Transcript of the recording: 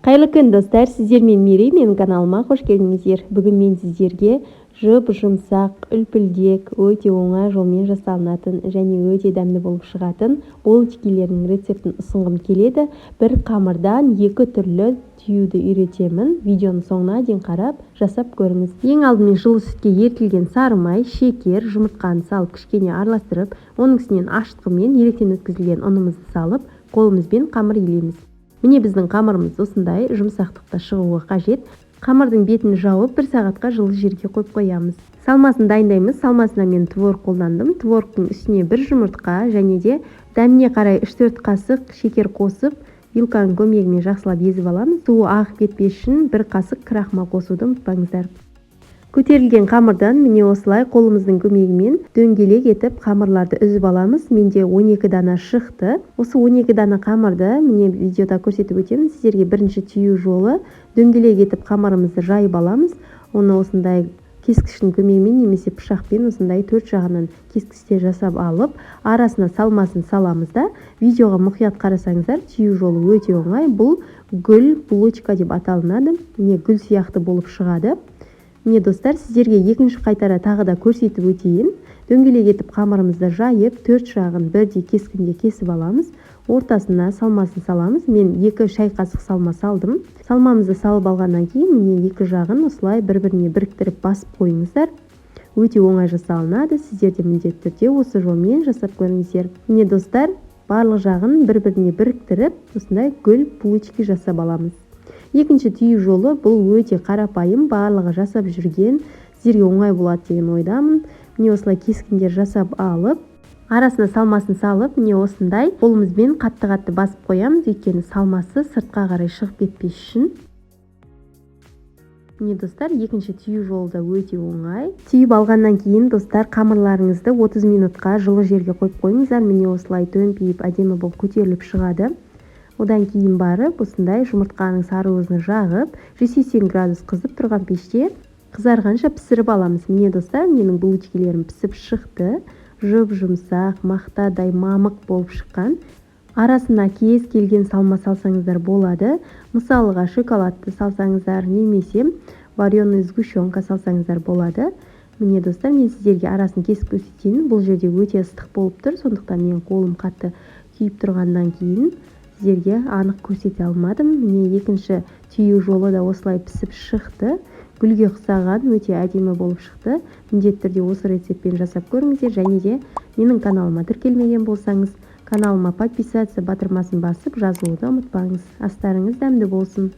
Қайырлы күн достар, сіздермен Мерей, менің каналыма қош келдіңіздер. Бүгін мен сіздерге жұмсақ, үлпілдек, өте оңай жолмен жасалынатын және өте дәмді болып шығатын булочкилердің рецептін ұсынғым келеді. Bir қамырдан екі түрлі түюді үйретемін. Видеоны соңына дейін қарап, жасап көріңіз. Ең алдымен жылы сүтке ерітілген сары май, шекер, жұмыртқаны салып, кішкене араластырып, оның үстінен ашытқымен електен өткізілген ұнымызды салып, қолымызбен қамыр илейміз. Міне біздің қамырымыз осындай жұмсақтықта шығуы қажет. Қамырдың бетін жауып 1 сағатқа жылы жерге қойып қоямыз. Салмасын дайындаймыз. Салмасына мен творог қолдандым. Творогтың үстіне 1 жұмыртқа және де дәміне қарай 3-4 қасық шекер қосып, вилканың көмегімен жақсылап езіп аламыз. Суы ағып кетпес үшін 1 қасық крахмал қосуды ұмытпаңыздар. Көтерілген қамырдан міне осылай қолымыздың көмегімен дөңгелек етіп қамырларды үзіп аламыз. Менде 12 дана шықты. Осы 12 дана қамырды міне видеода көрсетіп өтемін. Сіздерге бірінші түю жолы дөңгелек етіп қамырымызды жайып аламыз. Оны осындай кескіштің көмегімен немесе пышақпен осындай 4 жағынан кескіштер жасап алып, арасына салмасын саламыз да. Видеоға мұқият қарасаңыздар, түю жолы өте оңай. Бұл гүл булочка деп аталынады. Міне гүл сияқты болып шығады. Міне достар, сіздерге екінші қайтара тағы да көрсетіп өтейін. Дөңгелек етіп қамырымызды жайып, 4 жағын бірдей кескінде кесіп аламыз. Ортасына салмасын саламыз. Мен 2 шай қасық салма салдым. Салмамызды салып алғаннан кейін, міне 2 жағын осылай бір-біріне біріктіріп басып қойыңыздар. Өте оңай жасалынады. Сіздер де міндетті түрде осы жолмен жасап көріңіздер. Міне достар, барлық жағын бір-біріне біріктіріп, осындай гүл булочка жасап аламыз. Екінші түю жолы бұл өте қарапайым, барлығы жасап жүрген, сіздерге оңай болады деген ойдамын. Міне осылай кескіндер жасап алып, арасына салмасын салып, міне осындай қолымызбен қатты-қатты басып қоямыз, өйткені салмасы сыртқа қарай шығып кетпес үшін. Міне достар, екінші түю жолы да өте оңай. Түйіп алғаннан кейін достар, қамырларыңызды 30 минутқа жылы жерге қойып қойыңыздар. Міне осылай төмпейіп, әдемі болып көтеріліп шығады. Одан кейін барып, осындай жұмыртқаның сарыуызын жағып, 180 градус қызып тұрған пеште қызарғанша пісіріп аламыз. Міне достар, менің булочкилерім пісіп шықты. Жұмсақ, мақтадай мамық болып шыққан. Арасына кез келген салма салсаңыздар болады. Мысалыға шоколадты салсаңыздар, немесе вареный сгущенка салсаңыздар болады. Міне достар, мен сіздерге арасын кесіп көрсетейін. Бұл жерде өте ыстық болып тұр, сондықтан мен қолым қатты күйіп тұрғаннан кейін сіздерге анық көрсете алмадым. Міне екінші түю жолы да осылай пісіп шықты. Гүлге ұқсаған өте әдемі болып шықты. Міндетті түрде осы рецептпен жасап көріңіздер. Және де менің каналыма тіркелмеген болсаңыз, каналыма подписаться батырмасын басып жазылуды ұмытпаңыз. Астарыңыз дәмді болсын.